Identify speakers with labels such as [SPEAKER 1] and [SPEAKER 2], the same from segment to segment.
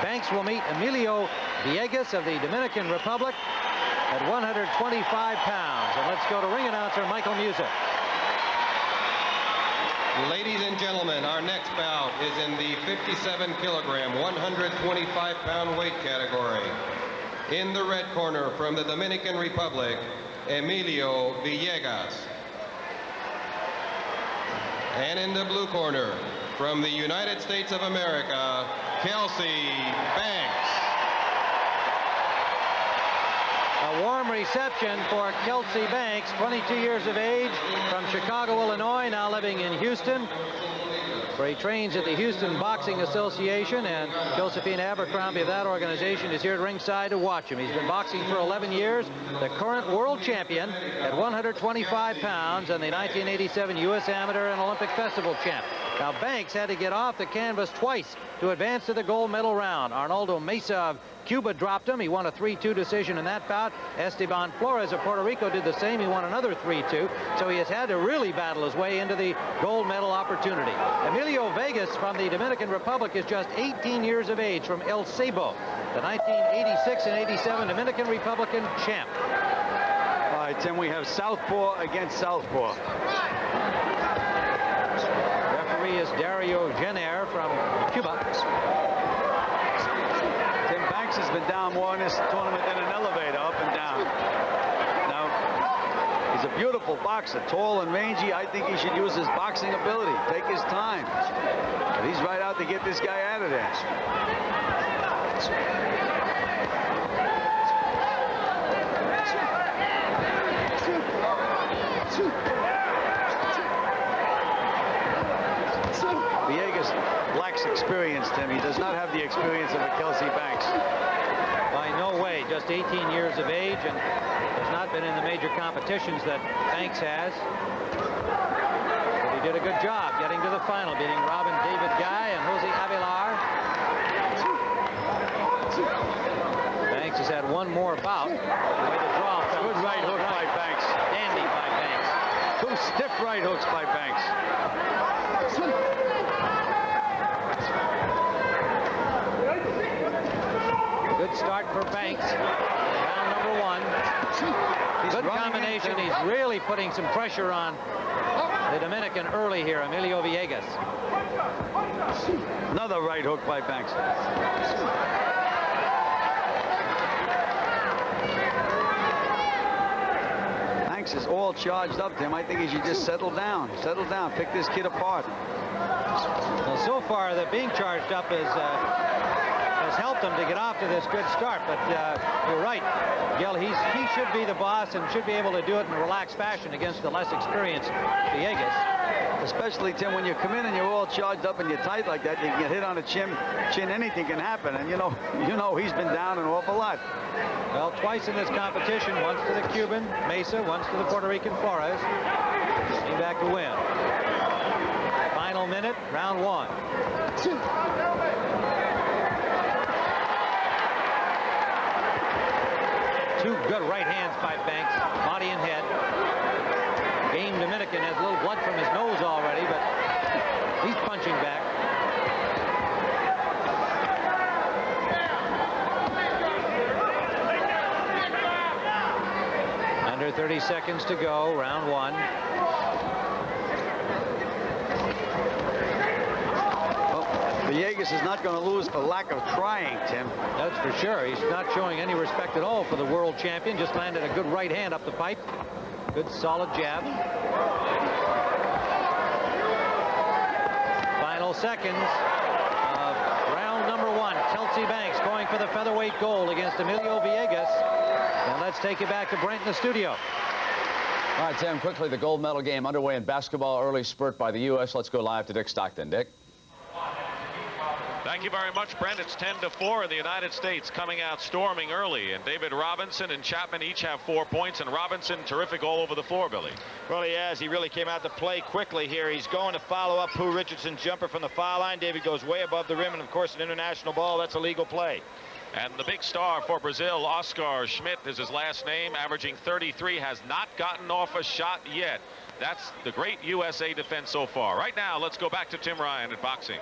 [SPEAKER 1] Banks will meet Emilio Villegas of the Dominican Republic at 125 pounds. And let's go to ring announcer Michael Music.
[SPEAKER 2] Ladies and gentlemen, our next bout is in the 57-kilogram, 125-pound weight category. In the red corner from the Dominican Republic, Emilio Villegas. And in the blue corner from the United States of America, Kelcie Banks.
[SPEAKER 1] A warm reception for Kelcie Banks, 22 years of age, from Chicago, Illinois, now living in Houston, where he trains at the Houston Boxing Association, and Josephine Abercrombie of that organization is here at ringside to watch him. He's been boxing for 11 years, the current world champion at 125 pounds, and the 1987 U.S. Amateur and Olympic Festival champ. Now, Banks had to get off the canvas twice to advance to the gold medal round. Arnoldo Mesa of Cuba dropped him. He won a 3-2 decision in that bout. Esteban Flores of Puerto Rico did the same. He won another 3-2. So he has had to really battle his way into the gold medal opportunity. Emilio Villegas from the Dominican Republic is just 18 years of age, from El Ceibo, the 1986 and 87 Dominican Republican champ.
[SPEAKER 3] All right, Tim, we have southpaw against southpaw.
[SPEAKER 1] Referee is Dario Jenner from Cuba.
[SPEAKER 3] Tim, Banks has been down more in this tournament than an elevator, up and down. Now, he's a beautiful boxer, tall and rangy. I think he should use his boxing ability, take his time. But he's right out to get this guy out of there. Villegas lacks experience, Tim. He does not have the experience of a Kelcie Banks.
[SPEAKER 1] By no way, just 18 years of age, and has not been in the major competitions that Banks has. But he did a good job getting to the final, beating Robin David Guy and Jose Avilar. Banks has had one more bout.
[SPEAKER 3] Good right hook by Banks.
[SPEAKER 1] Dandy by Banks.
[SPEAKER 3] Two stiff right hooks by Banks.
[SPEAKER 1] Good start for Banks. Round number one. Good combination. He's really putting some pressure on the Dominican early here, Emilio Villegas.
[SPEAKER 3] Another right hook by Banks. Banks is all charged up, Tim. I think he should just settle down. Settle down. Pick this kid apart.
[SPEAKER 1] Well, so far, the being charged up has helped him to get off to this good start. But you're right, Gil. He should be the boss and should be able to do it in a relaxed fashion against the less experienced Villegas.
[SPEAKER 3] Especially, Tim, when you come in and you're all charged up and you're tight like that, you can get hit on the chin, anything can happen. And you know he's been down an awful lot.
[SPEAKER 1] Well, twice in this competition, once to the Cuban, Mesa, once to the Puerto Rican, Flores. Came back to win. Final minute, round one. Two good right hands by Banks, body and head. Game Dominican has a little blood from his nose already, but he's punching back. Under 30 seconds to go, round one.
[SPEAKER 3] Villegas is not going to lose for lack of trying, Tim.
[SPEAKER 1] That's for sure. He's not showing any respect at all for the world champion. Just landed a good right hand up the pipe. Good solid jab. Final seconds of round number one. Kelcie Banks going for the featherweight gold against Emilio Villegas. And let's take you back to Brent in the studio.
[SPEAKER 4] All right, Tim, quickly, the gold medal game underway in basketball. Early spurt by the U.S. Let's go live to Dick Stockton. Dick.
[SPEAKER 5] Thank you very much, Brent. It's 10-4 in the United States, coming out storming early. And David Robinson and Chapman each have 4 points. And Robinson terrific all over the floor, Billy.
[SPEAKER 6] Well, he has. He really came out to play quickly here. He's going to follow up Pooh Richardson's jumper from the foul line. David goes way above the rim. And, of course, an international ball. That's a legal play.
[SPEAKER 5] And the big star for Brazil, Oscar Schmidt is his last name, averaging 33, has not gotten off a shot yet. That's the great USA defense so far. Right now, let's go back to Tim Ryan at boxing.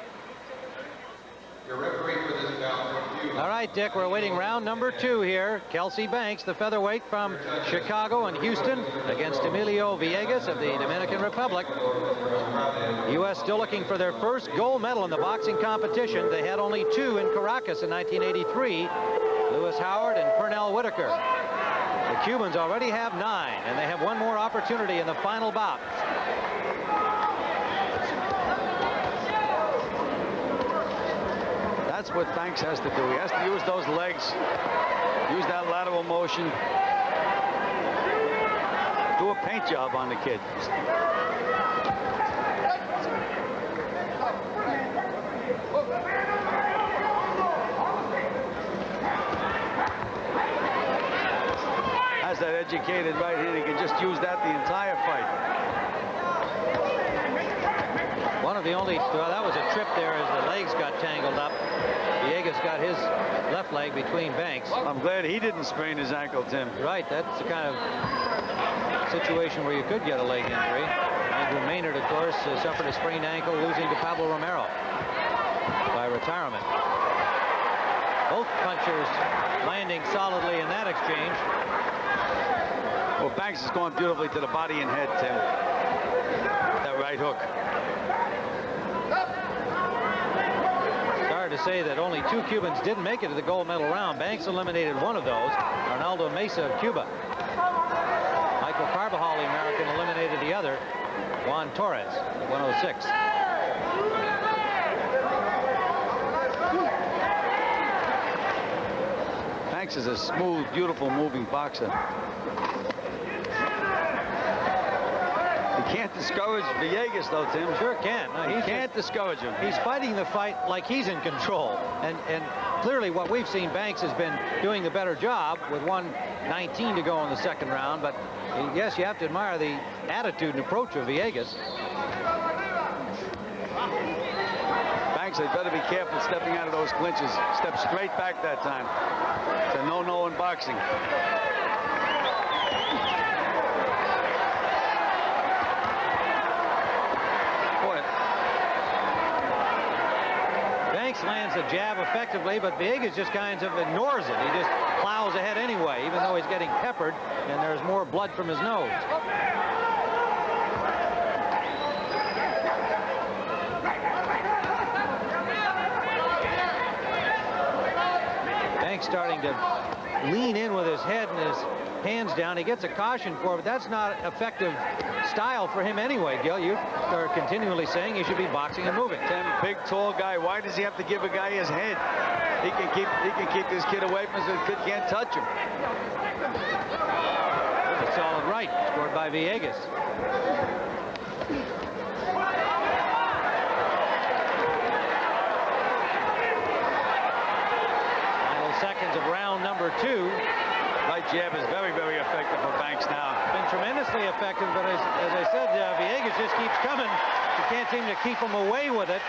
[SPEAKER 2] Your referee for this bout
[SPEAKER 1] All right, Dick, we're awaiting round number 2 here. Kelcie Banks, the featherweight from Chicago and Houston, against Emilio Villegas of the Dominican Republic. U.S. still looking for their first gold medal in the boxing competition. They had only 2 in Caracas in 1983, Lewis Howard and Pernell Whitaker. The Cubans already have 9, and they have one more opportunity in the final bout.
[SPEAKER 3] That's what Banks has to do. He has to use those legs, use that lateral motion, do a paint job on the kid. Has that educated right here. He can just use that the entire fight.
[SPEAKER 1] One of the only, well, that was a trip there as the legs got tangled up. Villegas got his left leg between Banks.
[SPEAKER 3] I'm glad he didn't sprain his ankle, Tim.
[SPEAKER 1] Right, that's the kind of situation where you could get a leg injury. Andrew Maynard, of course, suffered a sprained ankle, losing to Pablo Romero by retirement. Both punchers landing solidly in that exchange.
[SPEAKER 3] Well, Banks is going beautifully to the body and head, Tim. That right hook.
[SPEAKER 1] Sorry to say that only 2 Cubans didn't make it to the gold medal round. Banks eliminated one of those, Arnaldo Mesa of Cuba. Michael Carbajal, the American, eliminated the other, Juan Torres, at 106.
[SPEAKER 3] Banks is a smooth, beautiful, moving boxer. He can't discourage Villegas, though, Tim.
[SPEAKER 1] Sure can. No,
[SPEAKER 3] He can't discourage him.
[SPEAKER 1] He's fighting the fight like he's in control. And clearly what we've seen, Banks has been doing the better job with 1:19 to go in the second round. But yes, you have to admire the attitude and approach of Villegas.
[SPEAKER 3] Banks, they better be careful stepping out of those clinches. Step straight back that time. It's a no-no in boxing.
[SPEAKER 1] Banks lands a jab effectively, but Villegas just kind of ignores it. He just plows ahead anyway, even though he's getting peppered and there's more blood from his nose. Banks starting to lean in with his head and his hands down. He gets a caution for it, but that's not effective style for him anyway, Gil. You are continually saying he should be boxing and moving.
[SPEAKER 3] Tim, big, tall guy. Why does he have to give a guy his head? He can keep this kid away from him so the kid can't touch him.
[SPEAKER 1] That's a solid right scored by Villegas. Final seconds of round number 2.
[SPEAKER 3] Right jab is very, very effective for Banks now.
[SPEAKER 1] Been tremendously effective, but as I said, Villegas just keeps coming. You can't seem to keep him away with it,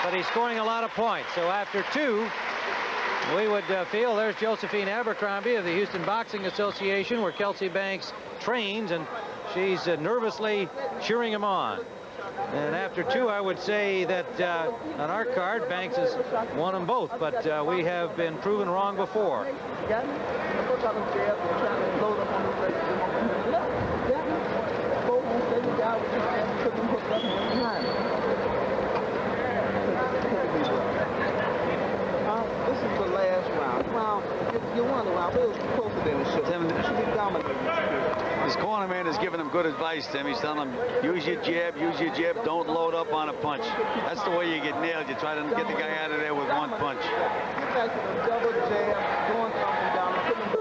[SPEAKER 1] but he's scoring a lot of points. So after 2, we would feel there's Josephine Abercrombie of the Houston Boxing Association, where Kelcie Banks trains, and she's nervously cheering him on. And after 2, I would say that on our card, Banks has won them both, but we have been proven wrong before.
[SPEAKER 7] This is the last round. Well, you wonder why we were closer than it should. It should be dominated.
[SPEAKER 3] His corner man is giving him good advice, Tim. He's telling him, use your jab, don't load up on a punch. That's the way you get nailed. You try to get the guy out of there with one punch.
[SPEAKER 7] Get back to the double jab, going up and down, and putting him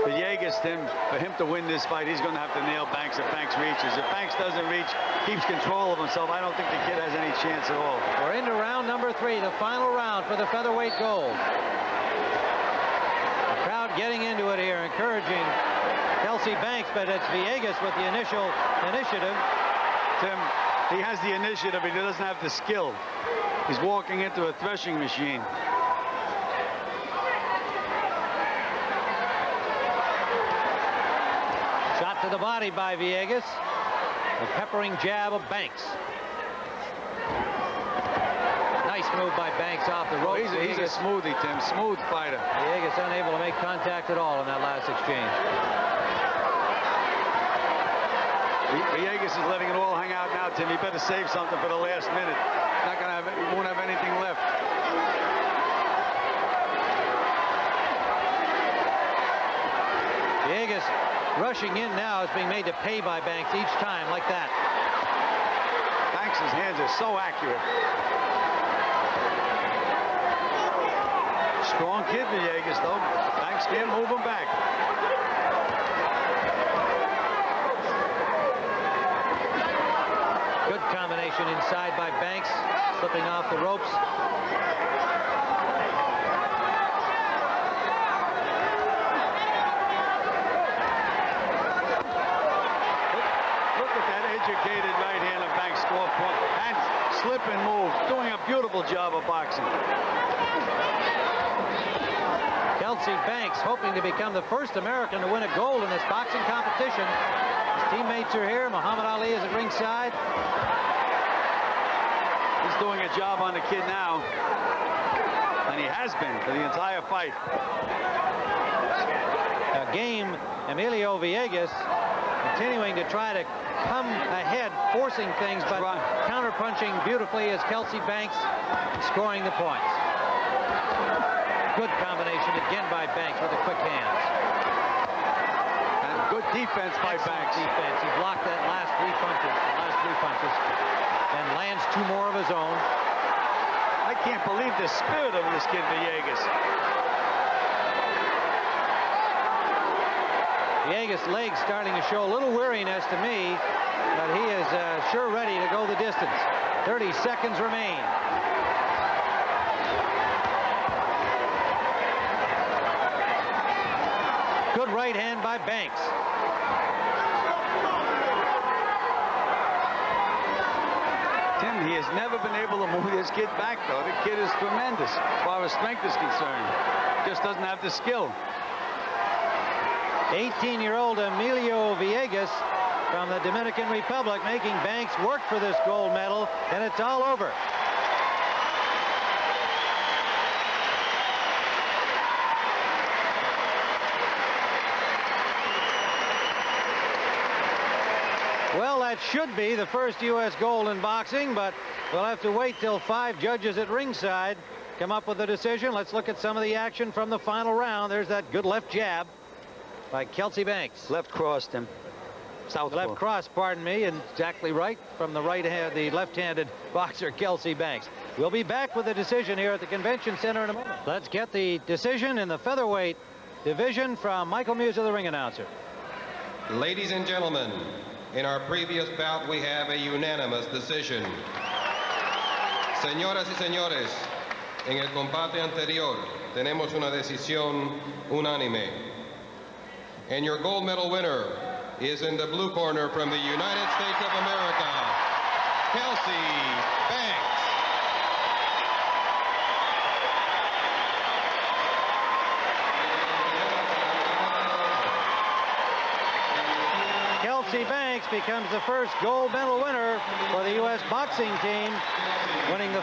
[SPEAKER 3] Villegas, Tim, for him to win this fight, he's going to have to nail Banks if Banks reaches. If Banks doesn't reach, keeps control of himself, I don't think the kid has any chance at all.
[SPEAKER 1] We're into round number 3, the final round for the featherweight gold. The crowd getting into it here, encouraging Kelcie Banks, but it's Villegas with the initial initiative.
[SPEAKER 3] Tim, he has the initiative, but he doesn't have the skill. He's walking into a threshing machine.
[SPEAKER 1] Shot to the body by Villegas. The peppering jab of Banks. move by Banks off the
[SPEAKER 3] Oh,
[SPEAKER 1] ropes.
[SPEAKER 3] he's a smoothie, Tim. Smooth fighter.
[SPEAKER 1] Villegas unable to make contact at all in that last exchange.
[SPEAKER 3] Villegas is letting it all hang out now, Tim. You better save something for the last minute. Not gonna have, you won't have anything left.
[SPEAKER 1] Villegas rushing in now is being made to pay by Banks each time, like that.
[SPEAKER 3] Banks' hands are so accurate. Strong kid, Villegas, though. Banks can't move him back.
[SPEAKER 1] Good combination inside by Banks, slipping off the ropes.
[SPEAKER 3] Look at that educated right hand of Banks score point. And slip and move. Doing a beautiful job of boxing.
[SPEAKER 1] Kelcie Banks hoping to become the first American to win a gold in this boxing competition. His teammates are here. Muhammad Ali is at ringside.
[SPEAKER 3] He's doing a job on the kid now. And he has been for the entire fight.
[SPEAKER 1] Game, Emilio Villegas continuing to try to come ahead, forcing things, but counter-punching beautifully as Kelcie Banks scoring the points. Good combination again by Banks with the quick hands.
[SPEAKER 3] And good defense by Banks.
[SPEAKER 1] Defense. He blocked that last three punches, and lands two more of his own.
[SPEAKER 3] I can't believe the spirit of this kid, Villegas.
[SPEAKER 1] Villegas' legs starting to show a little weariness to me, but he is sure ready to go the distance. 30 seconds remain. Good right hand by Banks.
[SPEAKER 3] Tim, he has never been able to move this kid back, though. The kid is tremendous as far as strength is concerned. Just doesn't have the skill.
[SPEAKER 1] 18-year-old Emilio Villegas from the Dominican Republic making Banks work for this gold medal, and it's all over. Well, that should be the first U.S. gold in boxing, but we'll have to wait till 5 judges at ringside come up with a decision. Let's look at some of the action from the final round. There's that good left jab by Kelcie Banks.
[SPEAKER 3] Left cross, Tim. South
[SPEAKER 1] Left cross, pardon me, and exactly right from the right hand, the left-handed boxer Kelcie Banks. We'll be back with a decision here at the Convention Center in a moment. Let's get the decision in the featherweight division from Michael Muser, the ring announcer.
[SPEAKER 2] Ladies and gentlemen, in our previous bout, we have a unanimous decision. Señoras y señores, en el combate anterior, tenemos una decisión unánime. And your gold medal winner is in the blue corner from the United States of America, Kelcie Banks.
[SPEAKER 1] Kelcie Banks becomes the first gold medal winner for the U.S. boxing team, winning the